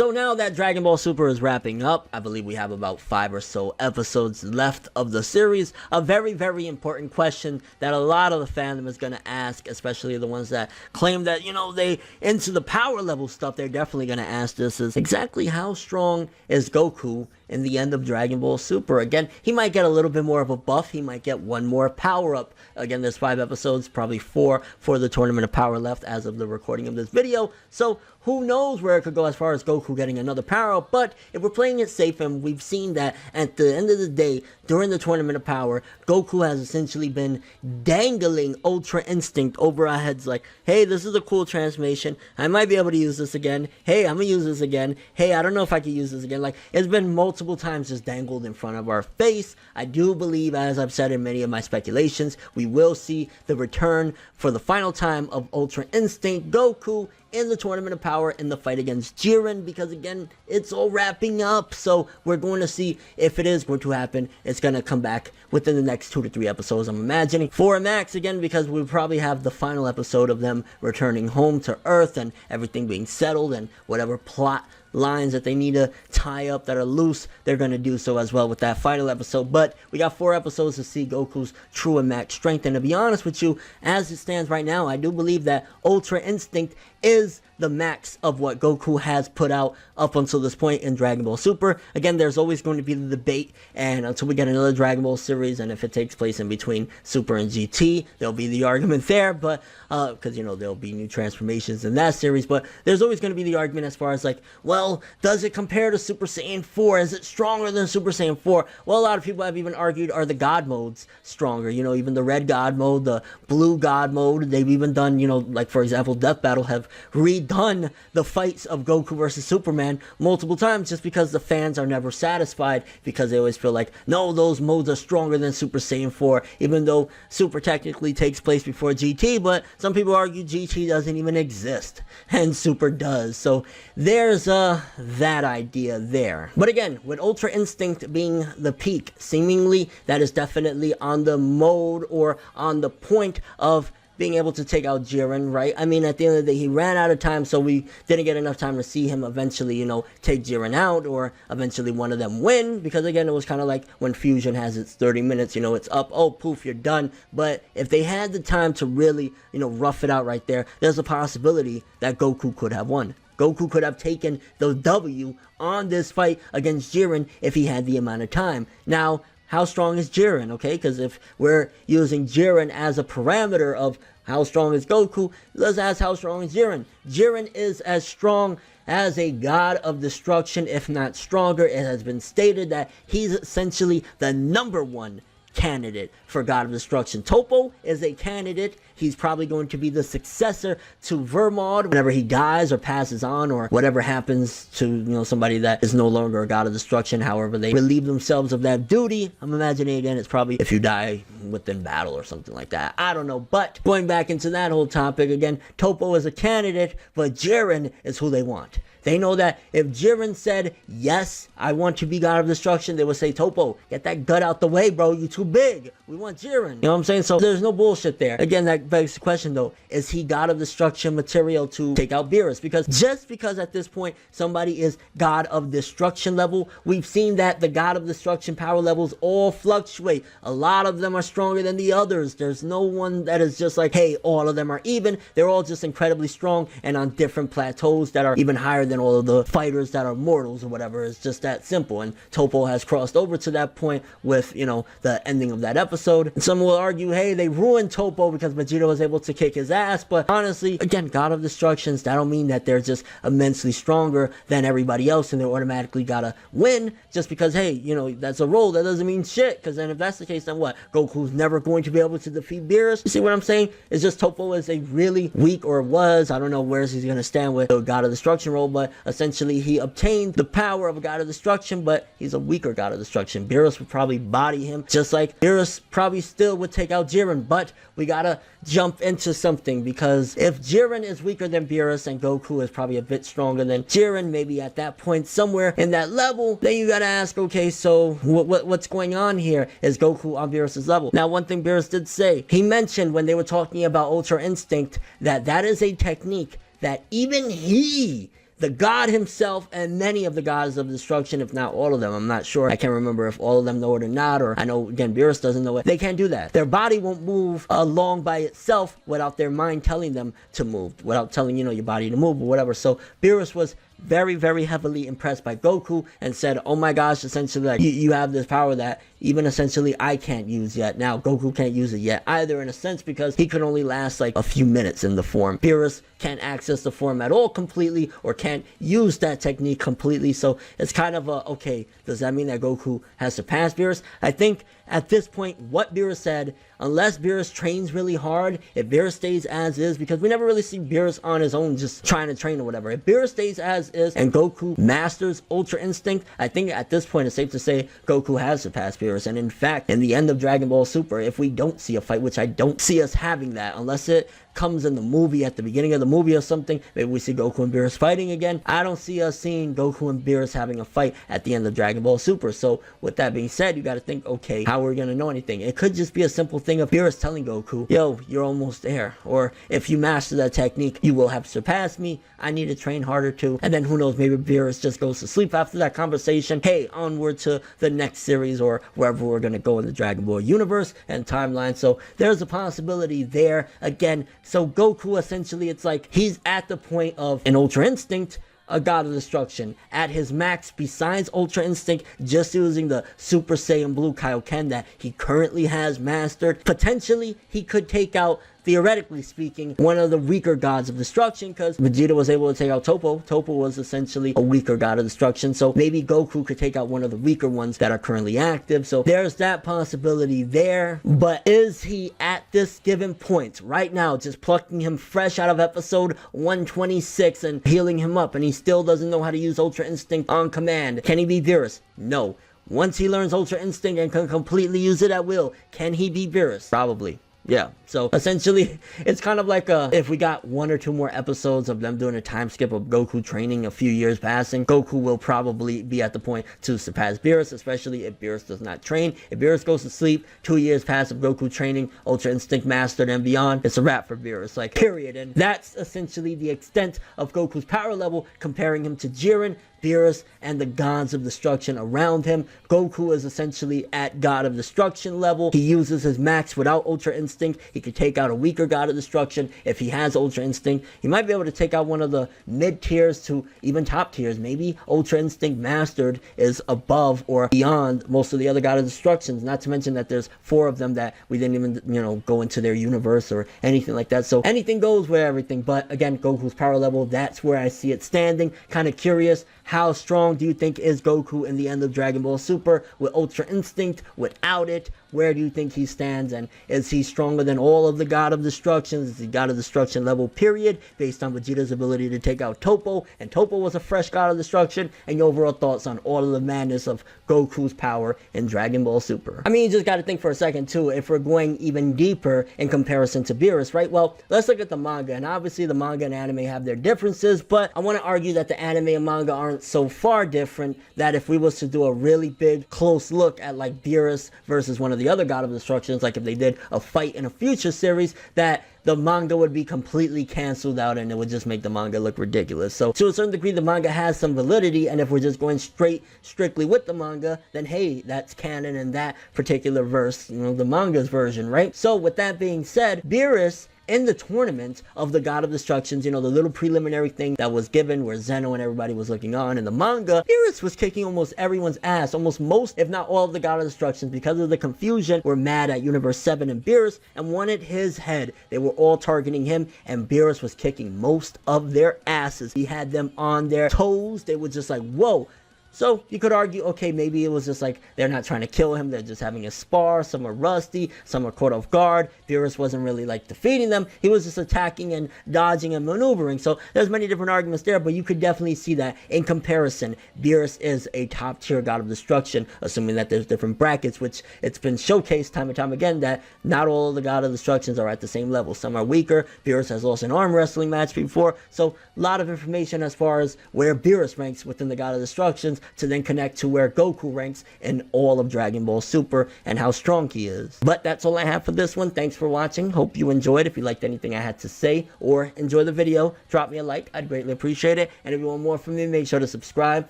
So now that Dragon Ball Super is wrapping up, I believe we have about 5 or so episodes left of the series. A very, very important question that a lot of the fandom is going to ask, especially the ones that claim that, you know, they into the power level stuff, they're definitely going to ask this, is exactly how strong is Goku in the end of Dragon Ball Super? Again, he might get a little bit more of a buff, he might get one more power up. Again, there's 5 episodes, probably 4 for the Tournament of Power left as of the recording of this video, so who knows where it could go as far as Goku getting another power up. But if we're playing it safe, and we've seen that at the end of the day, during the Tournament of Power, Goku has essentially been dangling Ultra Instinct over our heads like, hey, this is a cool transformation, I might be able to use this again, hey, I'm gonna use this again, hey, I don't know if I can use this again. Like, it's been multiple times just dangled in front of our face. I do believe, as I've said in many of my speculations, we will see the return for the final time of Ultra Instinct Goku in the Tournament of Power in the fight against Jiren, because again, it's all wrapping up, so we're going to see if it is going to happen. It's going to come back within the next 2 to 3 episodes, I'm imagining. 4 max, again, because we'll probably have the final episode of them returning home to Earth and everything being settled, and whatever plot lines that they need to tie up that are loose, they're going to do so as well with that final episode. But we got 4 episodes to see Goku's true and max strength, and to be honest with you, as it stands right now, I do believe that Ultra Instinct is the max of what Goku has put out up until this point in Dragon Ball Super. Again, there's always going to be the debate, and until we get another Dragon Ball series, and if it takes place in between Super and GT, there'll be the argument there, but because, you know, there'll be new transformations in that series, but there's always going to be the argument as far as like, well, does it compare to Super Saiyan 4? Is it stronger than Super Saiyan 4? Well, a lot of people have even argued, are the God modes stronger? You know, even the red God mode, the blue God mode, they've even done, you know, like for example, Death Battle have redone the fights of Goku versus Superman multiple times, just because the fans are never satisfied, because they always feel like, no, those modes are stronger than Super Saiyan 4, even though Super technically takes place before GT, but some people argue GT doesn't even exist, and Super does, so there's that idea there. But again, with Ultra Instinct being the peak, seemingly that is definitely on the mode, or on the point of being able to take out Jiren, right? I mean, at the end of the day, he ran out of time, so we didn't get enough time to see him eventually, you know, take Jiren out, or eventually one of them win, because again, it was kind of like when Fusion has its 30 minutes, you know, it's up, oh, poof, you're done. But if they had the time to really, you know, rough it out right there, there's a possibility that Goku could have won. Goku could have taken the W on this fight against Jiren if he had the amount of time. Now, how strong is Jiren, okay? Because if we're using Jiren as a parameter of how strong is Goku, let's ask how strong is Jiren. Jiren is as strong as a god of destruction, if not stronger. It has been stated that he's essentially the #1 candidate for God of Destruction. Toppo is a candidate. He's probably going to be the successor to Vermod whenever he dies or passes on, or whatever happens to, you know, somebody that is no longer a God of Destruction, however they relieve themselves of that duty. I'm imagining again, it's probably if you die within battle or something like that. I don't know, but going back into that whole topic again, Toppo is a candidate, but Jiren is who they want. They know that if Jiren said, yes, I want to be God of Destruction, they would say, Toppo, get that gut out the way, bro. You too big. We want Jiren. You know what I'm saying? So there's no bullshit there. Again, that begs the question, though. Is he God of Destruction material to take out Beerus? Because just because at this point somebody is God of Destruction level, we've seen that the God of Destruction power levels all fluctuate. A lot of them are stronger than the others. There's no one that is just like, hey, all of them are even. They're all just incredibly strong and on different plateaus that are even higher than all of the fighters that are mortals or whatever. It's just that simple, and Toppo has crossed over to that point with, you know, the ending of that episode. And some will argue, hey, they ruined Toppo because Vegeta was able to kick his ass, but honestly, again, God of Destructions, that don't mean that they're just immensely stronger than everybody else and they automatically gotta win just because, hey, you know, that's a role. That doesn't mean shit, because then if that's the case, then what? Goku's never going to be able to defeat Beerus? You see what I'm saying? It's just Toppo is a really weak, or was, I don't know where he's gonna stand with the God of Destruction role, but essentially he obtained the power of a God of Destruction, but he's a weaker God of Destruction. Beerus would probably body him, just like Beerus probably still would take out Jiren, but we gotta jump into something, because if Jiren is weaker than Beerus and Goku is probably a bit stronger than Jiren, maybe at that point somewhere in that level, then you gotta ask, okay, so what's going on here? Is Goku on Beerus's level? Now, one thing Beerus did say, he mentioned when they were talking about Ultra Instinct, that that is a technique that even he, the god himself and many of the gods of destruction, if not all of them. I'm not sure. I can't remember if all of them know it or not, or I know, again, Beerus doesn't know it. They can't do that. Their body won't move along by itself without their mind telling them to move, without telling, you know, your body to move or whatever. So Beerus was very, very heavily impressed by Goku and said, oh my gosh, essentially, like, you have this power that even essentially I can't use yet. Now, Goku can't use it yet either, in a sense, because he could only last like a few minutes in the form. Beerus can't access the form at all completely, or can't use that technique completely. So it's kind of a, okay, does that mean that Goku has surpassed Beerus? I think at this point, what Beerus said, unless Beerus trains really hard, if Beerus stays as is, because we never really see Beerus on his own just trying to train or whatever. If Beerus stays as is and Goku masters Ultra Instinct, I think at this point it's safe to say Goku has surpassed Beerus. And in fact, in the end of Dragon Ball Super, if we don't see a fight, which I don't see us having that, unless it comes in the movie at the beginning of the movie or something, maybe we see Goku and Beerus fighting again. I don't see us seeing Goku and Beerus having a fight at the end of Dragon Ball Super. So with that being said, you got to think, okay, how are we gonna know anything? It could just be a simple thing of Beerus telling Goku, yo, you're almost there, or if you master that technique, you will have surpassed me. I need to train harder too. And then who knows, maybe Beerus just goes to sleep after that conversation. Hey, onward to the next series or wherever we're gonna go in the Dragon Ball universe and timeline. So there's a possibility there. Again, so Goku, essentially, it's like he's at the point of an Ultra Instinct, a god of destruction. At his max, besides Ultra Instinct, just using the Super Saiyan Blue Kaioken that he currently has mastered, potentially he could take out, theoretically speaking, one of the weaker gods of destruction, because Vegeta was able to take out Toppo. Toppo was essentially a weaker god of destruction, so maybe Goku could take out one of the weaker ones that are currently active. So there's that possibility there. But is he at this given point right now, just plucking him fresh out of episode 126 and healing him up, and he still doesn't know how to use Ultra Instinct on command? Can he be Beerus? No. Once he learns Ultra Instinct and can completely use it at will, can he be Beerus? Probably. Yeah, so essentially, it's kind of like if we got one or two more episodes of them doing a time skip of Goku training, a few years passing, Goku will probably be at the point to surpass Beerus, especially if Beerus does not train. If Beerus goes to sleep, 2 years pass of Goku training, Ultra Instinct mastered and beyond, it's a wrap for Beerus, like, period. And that's essentially the extent of Goku's power level, comparing him to Jiren, Beerus, and the gods of destruction around him. Goku is essentially at god of destruction level. He uses his max without Ultra Instinct. He could take out a weaker god of destruction. If he has Ultra Instinct, he might be able to take out one of the mid tiers to even top tiers. Maybe Ultra Instinct mastered is above or beyond most of the other god of destructions, not to mention that there's 4 of them that we didn't even, you know, go into their universe or anything like that. So anything goes with everything. But again, Goku's power level, that's where I see it standing. Kind of curious, how strong do you think is Goku in the end of Dragon Ball Super with Ultra Instinct, without it? Where do you think he stands? And is he stronger than all of the God of Destruction? Is he God of Destruction level, period, based on Vegeta's ability to take out Toppo? And Toppo was a fresh God of Destruction. And your overall thoughts on all of the madness of Goku's power in Dragon Ball Super? I mean, you just got to think for a second, too, if we're going even deeper in comparison to Beerus, right? Well, let's look at the manga. And obviously, the manga and anime have their differences, but I want to argue that the anime and manga aren't so far different that if we was to do a really big, close look at, like, Beerus versus one of the other God of Destructions, like if they did a fight in a future series, that the manga would be completely canceled out and it would just make the manga look ridiculous. So to a certain degree, the manga has some validity, and if we're just going strictly with the manga, then hey, that's canon in that particular verse, you know, the manga's version, right? So with that being said, Beerus in the tournament of the God of Destructions, you know, the little preliminary thing that was given where Zeno and everybody was looking on in the manga, Beerus was kicking almost everyone's ass. Almost most, if not all, of the God of Destructions, because of the confusion, were mad at Universe 7 and Beerus and wanted his head. They were all targeting him, and Beerus was kicking most of their asses. He had them on their toes. They were just like, whoa. So you could argue, okay, maybe it was just like they're not trying to kill him, they're just having a spar. Some are rusty, some are caught off guard. Beerus wasn't really like defeating them, he was just attacking and dodging and maneuvering. So there's many different arguments there, but you could definitely see that in comparison, Beerus is a top tier God of Destruction, assuming that there's different brackets, which it's been showcased time and time again that not all of the God of Destructions are at the same level. Some are weaker. Beerus has lost an arm wrestling match before, so a lot of information as far as where Beerus ranks within the God of Destructions. to then connect to where Goku ranks in all of Dragon Ball Super and how strong he is. But that's all I have for this one. Thanks for watching. Hope you enjoyed. If you liked anything I had to say or enjoy the video, drop me a like. I'd greatly appreciate it. And if you want more from me, make sure to subscribe,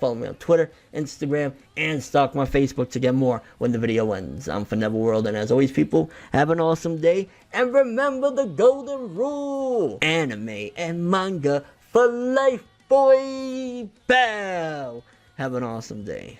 follow me on Twitter, Instagram, and stalk my Facebook to get more when the video ends. I'm ForneverWorld, and as always, people, have an awesome day. And remember the golden rule: anime and manga for life, boy. Bow. Have an awesome day.